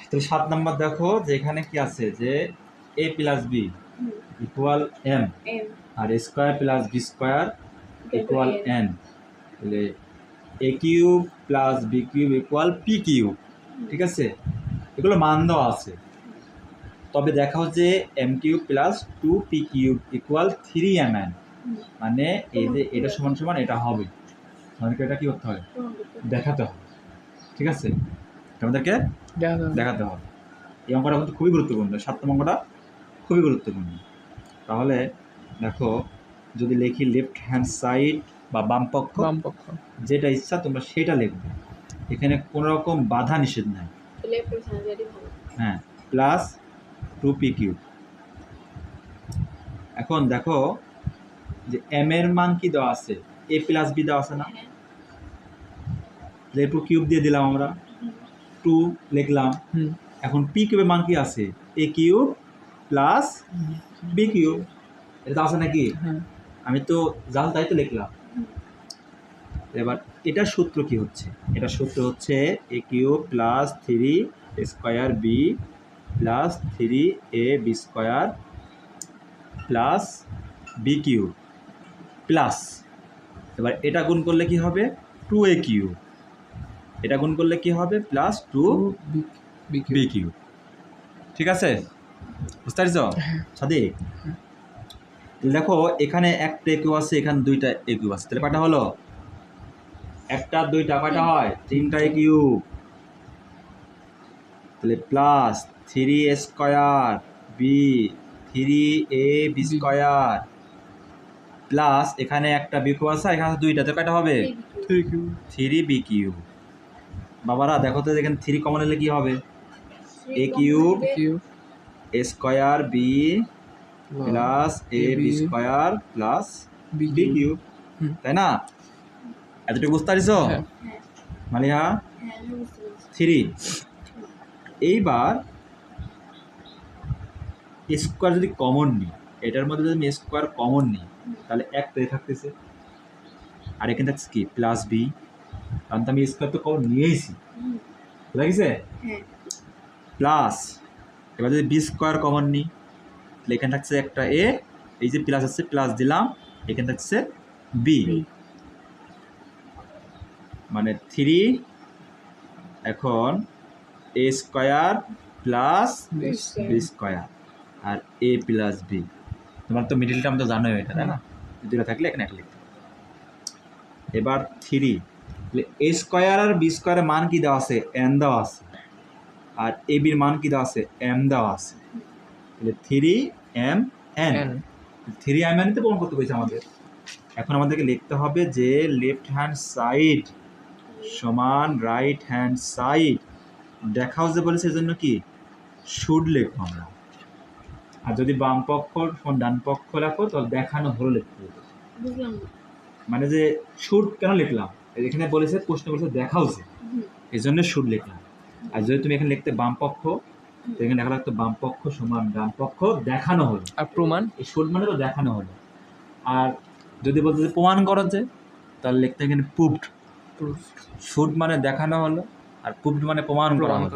তাহলে 7 নাম্বার দেখো যে এখানে কি আছে যে a plus b equal m আর a square plus b square equal n। তাহলে a cube plus b cube equal p cube. ঠিক আছে, এগুলো মান দেওয়া আছে। তবে দেখাও যে m cube plus 2p cube equal 3mn, মানে এই যে এটা সমান সমান এটা হবে, আমাদেরকে এটা কি করতে হবে, দেখাতে হবে। ঠিক আছে, আমাদেরকে দেখাতে হবে। এই অঙ্কটা কিন্তু খুবই গুরুত্বপূর্ণ, 7 নম্বর অঙ্কটা খুবই গুরুত্বপূর্ণ। তাহলে দেখো, যদি লিখি লেফট হ্যান্ড সাইড বা বাম পক্ষ, যেটা ইচ্ছা তোমরা সেটা লিখবে, এখানে কোনো রকম বাধা নিষেধ নাই। হ্যাঁ, প্লাস 2p কিউব। এখন দেখো যে m এর মান কি দেওয়া আছে, a প্লাস b দেওয়া আছে না, একটু কিউব দিয়ে দিলাম আমরা, 2 লিখলাম। এখন p কিউবের মান কি আছে, a cube plus b cube, এটা আছে নাকি? আমি তো জাল তাই তো লিখলাম। এবার এটার সূত্র কি হচ্ছে, এটা সূত্র হচ্ছে a cube plus 3 square b plus 3ab square plus b cube plus, এবার এটা গুণ করলে কি হবে 2a কিউব, এটা গুণ করলে কি হবে প্লাস 2b কিউব। ঠিক আছে, বুঝতে পারছো সাদিক? দেখো এখানে একটা এ কিউব আছে, এখানে দুইটা এ কিউব আছে, তাহলে কয়টা হলো, একটা দুইটা কয়টা হয়, তিনটা এ কিউব। তাহলে plus 3a square b 3ab square plus এখানে একটা বি কিউব আছে, এখানে দুইটা, তো কয়টা হবে 3b কিউব। বাবারা দেখো তো এখানে 3 কমন নিলে কি হবে, a cube a square b plus ab square plus b cube, তাই না? এতটুকু বুঝতে পারছো মালিহা? 3। এইবার স্কোয়ার যদি কমন নিই, এটার মধ্যে যদি আমি স্কোয়ার কমন নিই, তাহলে একটা থাকতেছে, আর এখানে থাকছে কি প্লাস বি, কারণ তো আমি স্কোয়ার তো কমন নিয়েইছি, বুঝা প্লাস এবার যদি বি স্কোয়ার কমন নিই, তাহলে এখানে থাকছে একটা এ, এই যে প্লাস আছে প্লাস দিলাম, এখানে থাকছে বি, মানে 3 এখন এ স্কোয়ার প্লাস বি স্কোয়ার আর এ প্লাস বি। তোমার তো মিডিল টার্ম তো জানোই এটা, তাই না? দুটো থাকলে এখানে একটা লিখতে। এবার 3 এ স্কোয়ার আর বি স্কোয়ারের মান কি দেওয়া আছে, এন দেওয়া আছে, আর এ বির মান কি দেওয়া আছে, এম দেওয়া আছে। তাহলে 3m n, 3m n তে প্রমাণ করতে বলছে আমাদের। এখন আমাদেরকে লিখতে হবে যে লেফট হ্যান্ড সাইড সমান রাইট হ্যান্ড সাইড, দেখাও যে বলেছে, এজন্য কি শুড লিখবো আমরা, আর যদি বাম পক্ষ ডান পক্ষ লেখো তাহলে দেখানো হলো লিখতে হবে। মানে যে শুড কেন লিখলাম, এখানে বলেছে প্রশ্ন বলেছে দেখাও যে, এই জন্য শুড লিখলাম। আর যদি তুমি এখানে লিখতে বাম পক্ষ, তো এখানে লেখা লাগতো বাম পক্ষ সমান ডান পক্ষ দেখানো হলো, আর প্রমাণ, এই শুড মানে তো দেখানো হলো। আর যদি বলতে যে প্রমাণ করো যে, তাহলে লিখতে এখানে প্রুভড। শুড মানে দেখানো হলো, আর প্রুভড মানে প্রমাণ করা হলো।